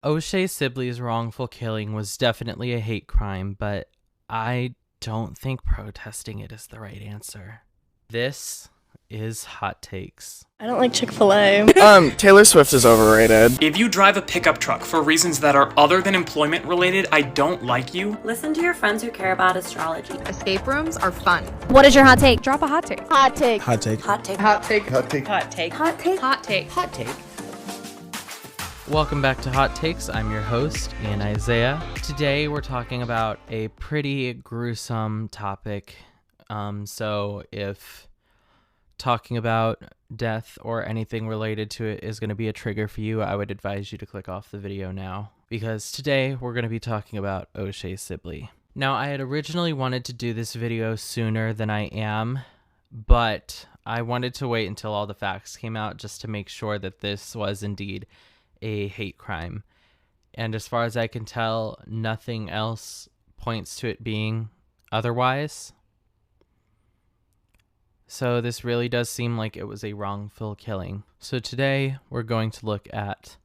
O'Shea Sibley's wrongful killing was definitely a hate crime, but I don't think protesting it is the right answer. This is Hot Takes. I don't like Chick-fil-A. Taylor Swift is overrated. If you drive a pickup truck for reasons that are other than employment related, I don't like you. Listen to your friends who care about astrology. Escape rooms are fun. What is your hot take? Drop a hot take. Hot take. Hot take. Hot take. Hot take. Hot take. Hot take. Hot take. Hot take. Hot take. Welcome back to Hot Takes. I'm your host, Ian Isaiah. Today we're talking about a pretty gruesome topic. So if talking about death or anything related to it is going to be a trigger for you, I would advise you to click off the video now, because today we're going to be talking about O'Shea Sibley. Now, I had originally wanted to do this video sooner than I am, but I wanted to wait until all the facts came out just to make sure that this was indeed a hate crime. And as far as I can tell, nothing else points to it being otherwise. So this really does seem like it was a wrongful killing. So today we're going to look at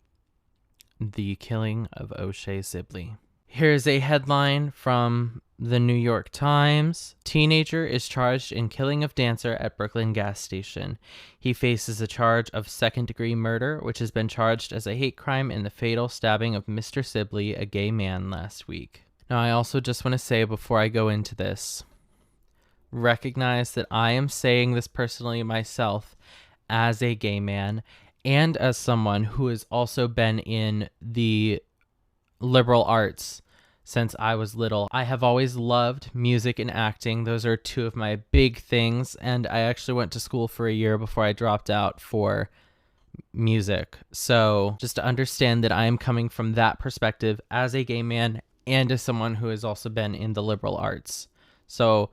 the killing of O'Shea Sibley. Here's a headline from the New York Times. Teenager is charged in killing of dancer at Brooklyn gas station. He faces a charge of second-degree murder, which has been charged as a hate crime in the fatal stabbing of Mr. Sibley, a gay man, last week. Now, I also just want to say before I go into this, recognize that I am saying this personally myself as a gay man and as someone who has also been in the liberal arts since I was little. I have always loved music and acting. Those are two of my big things, and I actually went to school for a year before I dropped out for music. So just to understand that I am coming from that perspective as a gay man and as someone who has also been in the liberal arts. So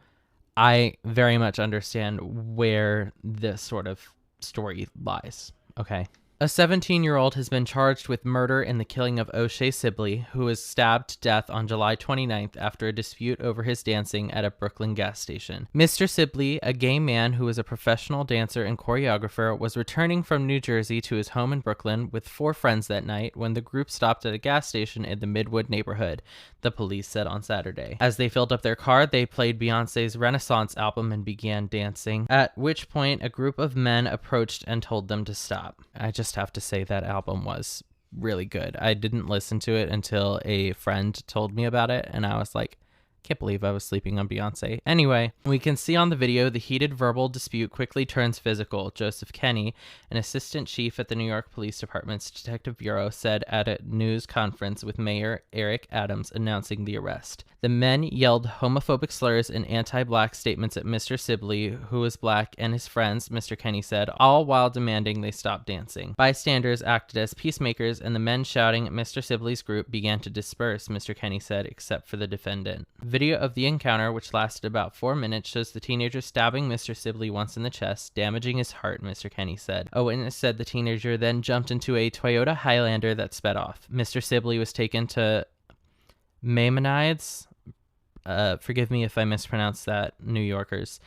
I very much understand where this sort of story lies. Okay. A 17-year-old has been charged with murder in the killing of O'Shea Sibley, who was stabbed to death on July 29th after a dispute over his dancing at a Brooklyn gas station. Mr. Sibley, a gay man who was a professional dancer and choreographer, was returning from New Jersey to his home in Brooklyn with 4 friends that night when the group stopped at a gas station in the Midwood neighborhood, the police said on Saturday. As they filled up their car, they played Beyoncé's Renaissance album and began dancing, at which point a group of men approached and told them to stop. I just have to say that album was really good. I didn't listen to it until a friend told me about it, and I was like, can't believe I was sleeping on Beyonce. Anyway, we can see on the video the heated verbal dispute quickly turns physical. Joseph Kenny, an assistant chief at the New York Police Department's Detective Bureau, said at a news conference with Mayor Eric Adams announcing the arrest. The men yelled homophobic slurs and anti-black statements at Mr. Sibley, who was black, and his friends, Mr. Kenny said, all while demanding they stop dancing. Bystanders acted as peacemakers, and the men shouting at Mr. Sibley's group began to disperse, Mr. Kenny said, except for the defendant. Video of the encounter, which lasted about 4 minutes, shows the teenager stabbing Mr. Sibley once in the chest, damaging his heart, Mr. Kenny said. A witness said the teenager then jumped into a Toyota Highlander that sped off. Mr. Sibley was taken to Maimonides. Forgive me if I mispronounced that, New Yorkers.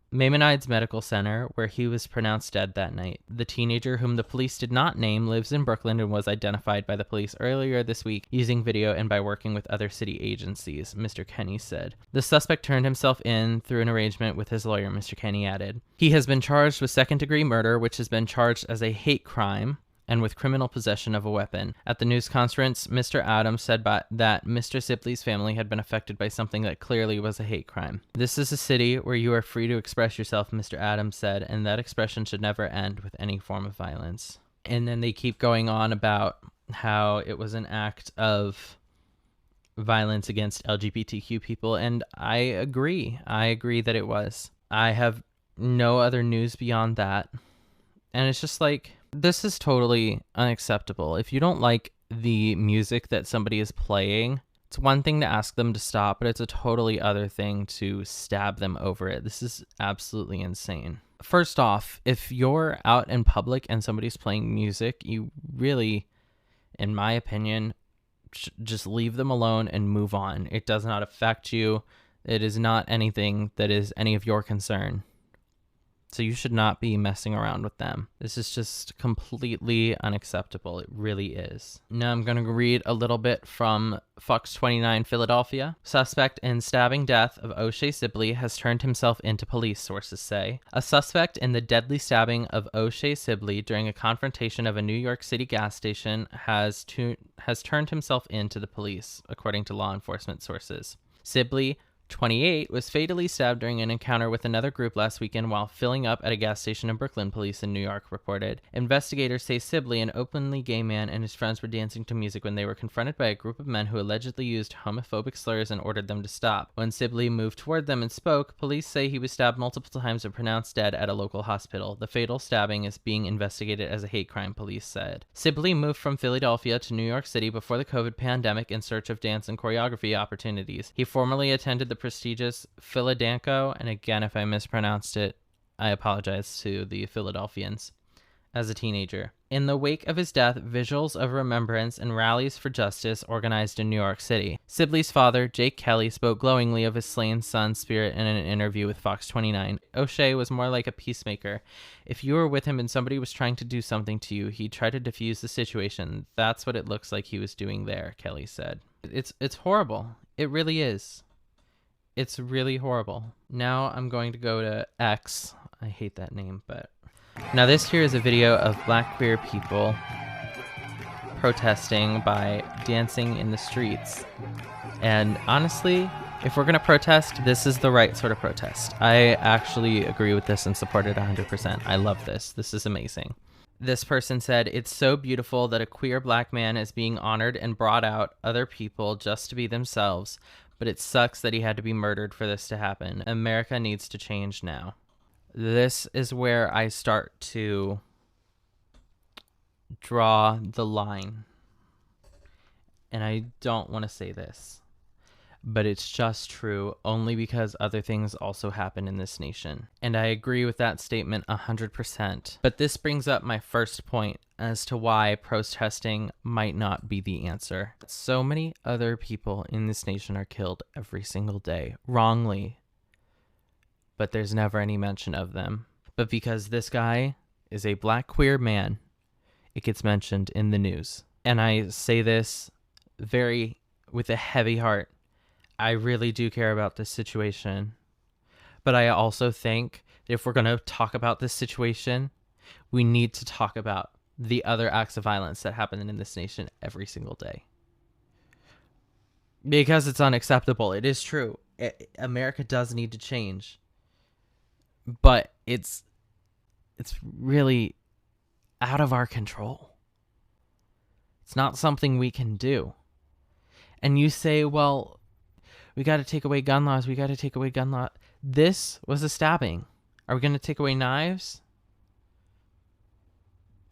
Maimonides Medical Center, where he was pronounced dead that night. The teenager, whom the police did not name, lives in Brooklyn and was identified by the police earlier this week using video and by working with other city agencies, Mr. Kenny said. The suspect turned himself in through an arrangement with his lawyer, Mr. Kenny added. He has been charged with second-degree murder, which has been charged as a hate crime, and with criminal possession of a weapon. At the news conference, Mr. Adams said that Mr. Sibley's family had been affected by something that clearly was a hate crime. This is a city where you are free to express yourself, Mr. Adams said, and that expression should never end with any form of violence. And then they keep going on about how it was an act of violence against LGBTQ people, and I agree. I agree that it was. I have no other news beyond that. And it's just like, this is totally unacceptable. If you don't like the music that somebody is playing, it's one thing to ask them to stop, but it's a totally other thing to stab them over it. This is absolutely insane. First off, if you're out in public and somebody's playing music, you really, in my opinion, just leave them alone and move on. It does not affect you. It is not anything that is any of your concern. So you should not be messing around with them. This is just completely unacceptable. It really is. Now I'm going to read a little bit from Fox 29 Philadelphia. Suspect in stabbing death of O'Shea Sibley has turned himself into police, sources say. A suspect in the deadly stabbing of O'Shea Sibley during a confrontation of a New York City gas station has turned himself into the police, according to law enforcement sources. Sibley, 28, was fatally stabbed during an encounter with another group last weekend while filling up at a gas station in Brooklyn, police in New York reported. Investigators say Sibley, an openly gay man, and his friends were dancing to music when they were confronted by a group of men who allegedly used homophobic slurs and ordered them to stop. When Sibley moved toward them and spoke, police say he was stabbed multiple times and pronounced dead at a local hospital. The fatal stabbing is being investigated as a hate crime, police said. Sibley moved from Philadelphia to New York City before the COVID pandemic in search of dance and choreography opportunities. He formerly attended the prestigious Philadanco, and again, if I mispronounced it, I apologize to the Philadelphians, as a teenager. In the wake of his death, vigils of remembrance and rallies for justice organized in New York City. Sibley's father, Jake Kelly, spoke glowingly of his slain son's spirit in an interview with Fox 29. O'Shea was more like a peacemaker. If you were with him and somebody was trying to do something to you, he'd try to defuse the situation. That's what it looks like he was doing there, Kelly said. It's horrible. It really is. It's really horrible. Now I'm going to go to X. I hate that name, but... Now this here is a video of black queer people protesting by dancing in the streets. And honestly, if we're going to protest, this is the right sort of protest. I actually agree with this and support it 100%. I love this. This is amazing. This person said, "It's so beautiful that a queer black man is being honored and brought out other people just to be themselves. But it sucks that he had to be murdered for this to happen. America needs to change now." This is where I start to draw the line. And I don't want to say this, but it's just true only because other things also happen in this nation. And I agree with that statement 100%. But this brings up my first point as to why protesting might not be the answer. So many other people in this nation are killed every single day, wrongly, but there's never any mention of them. But because this guy is a black queer man, it gets mentioned in the news. And I say this with a heavy heart. I really do care about this situation. But I also think that if we're going to talk about this situation, we need to talk about the other acts of violence that happen in this nation every single day. Because it's unacceptable. It is true. America does need to change. But it's really out of our control. It's not something we can do. And you say, well, we got to take away gun laws. We got to take away gun law. This was a stabbing. Are we going to take away knives?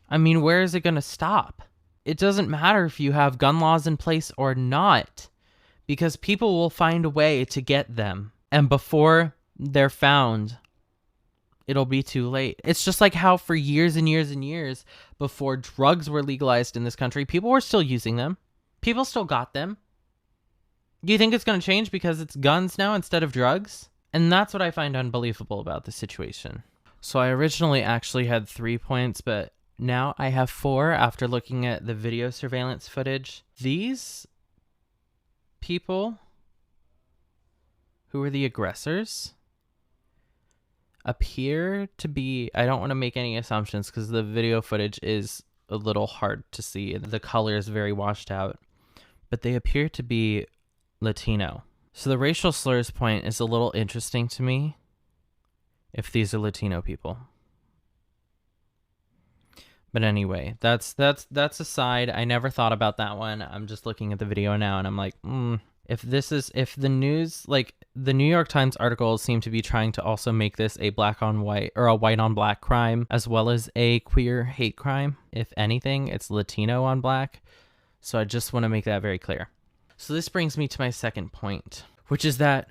I mean, where is it going to stop? It doesn't matter if you have gun laws in place or not, because people will find a way to get them. And before they're found, it'll be too late. It's just like how for years and years and years before drugs were legalized in this country, people were still using them. People still got them. Do you think it's going to change because it's guns now instead of drugs? And that's what I find unbelievable about the situation. So I originally actually had 3 points, but now I have 4 after looking at the video surveillance footage. These people who are the aggressors appear to be, I don't want to make any assumptions because the video footage is a little hard to see. The color is very washed out, but they appear to be Latino. So the racial slurs point is a little interesting to me if these are Latino people. But anyway, that's aside. I never thought about that one. I'm just looking at the video now and I'm like, if the news, like the New York Times articles seem to be trying to also make this a black on white or a white on black crime as well as a queer hate crime. If anything, it's Latino on black. So I just want to make that very clear. So this brings me to my second point, which is that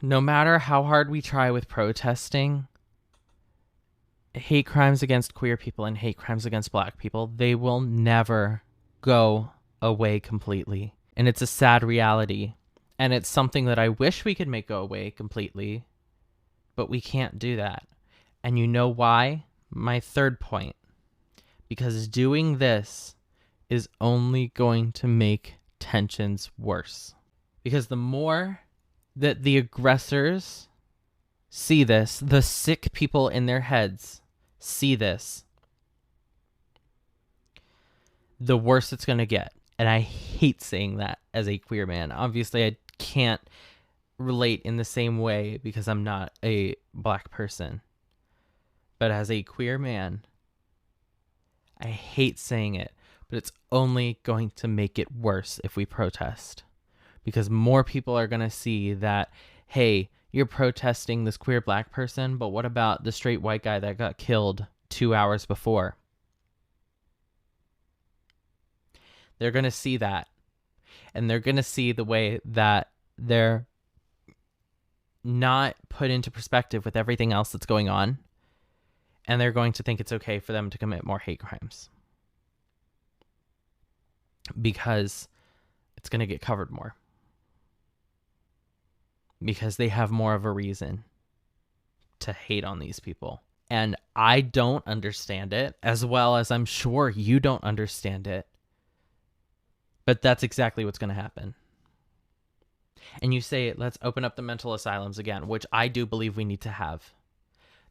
no matter how hard we try with protesting, hate crimes against queer people and hate crimes against black people, they will never go away completely. And it's a sad reality. And it's something that I wish we could make go away completely, but we can't do that. And you know why? My third point. Because doing this is only going to make tensions worse. Because the more that the aggressors see this, the sick people in their heads see this, the worse it's going to get. And I hate saying that as a queer man. Obviously, I can't relate in the same way because I'm not a black person. But as a queer man, I hate saying it, but it's only going to make it worse if we protest. Because more people are going to see that, hey, you're protesting this queer black person, but what about the straight white guy that got killed 2 hours before? They're going to see that. And they're going to see the way that they're not put into perspective with everything else that's going on. And they're going to think it's okay for them to commit more hate crimes. Because it's going to get covered more. Because they have more of a reason to hate on these people. And I don't understand it, as well as I'm sure you don't understand it. But that's exactly what's going to happen. And you say, let's open up the mental asylums again, which I do believe we need to have.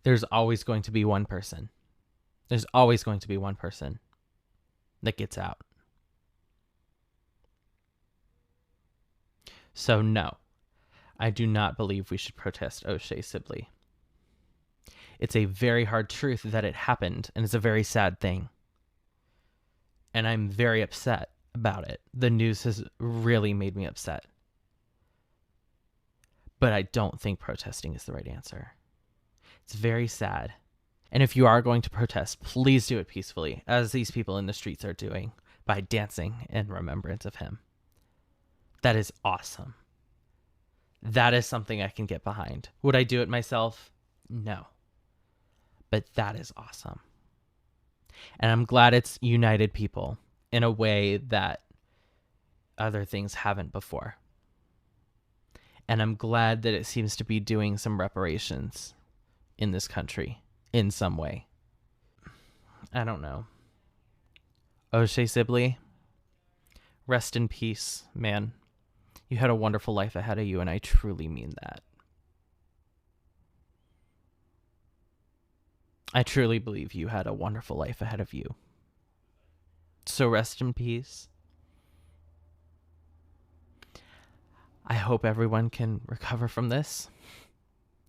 There's always going to be one person. There's always going to be one person that gets out. So no, I do not believe we should protest O'Shea Sibley. It's a very hard truth that it happened, and it's a very sad thing. And I'm very upset about it. The news has really made me upset. But I don't think protesting is the right answer. It's very sad. And if you are going to protest, please do it peacefully, as these people in the streets are doing, by dancing in remembrance of him. That is awesome. That is something I can get behind. Would I do it myself? No. But that is awesome. And I'm glad it's united people in a way that other things haven't before. And I'm glad that it seems to be doing some reparations in this country in some way. I don't know. O'Shea Sibley, rest in peace, man. You had a wonderful life ahead of you, and I truly mean that. I truly believe you had a wonderful life ahead of you. So rest in peace. I hope everyone can recover from this,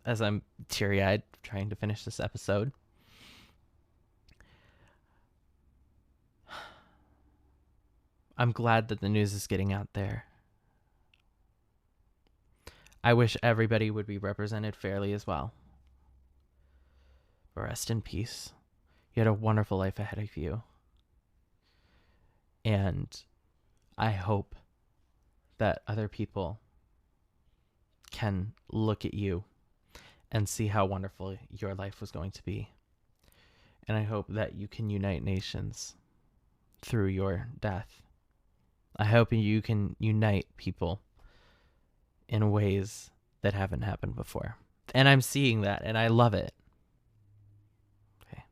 as I'm teary-eyed trying to finish this episode. I'm glad that the news is getting out there. I wish everybody would be represented fairly as well. But rest in peace. You had a wonderful life ahead of you. And I hope that other people can look at you and see how wonderful your life was going to be. And I hope that you can unite nations through your death. I hope you can unite people in ways that haven't happened before. And I'm seeing that, and I love it. Okay.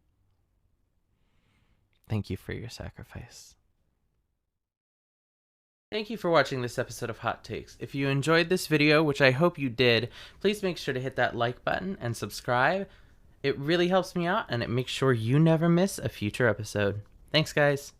Thank you for your sacrifice. Thank you for watching this episode of Hot Takes. If you enjoyed this video, which I hope you did, please make sure to hit that like button and subscribe. It really helps me out, and it makes sure you never miss a future episode. Thanks, guys.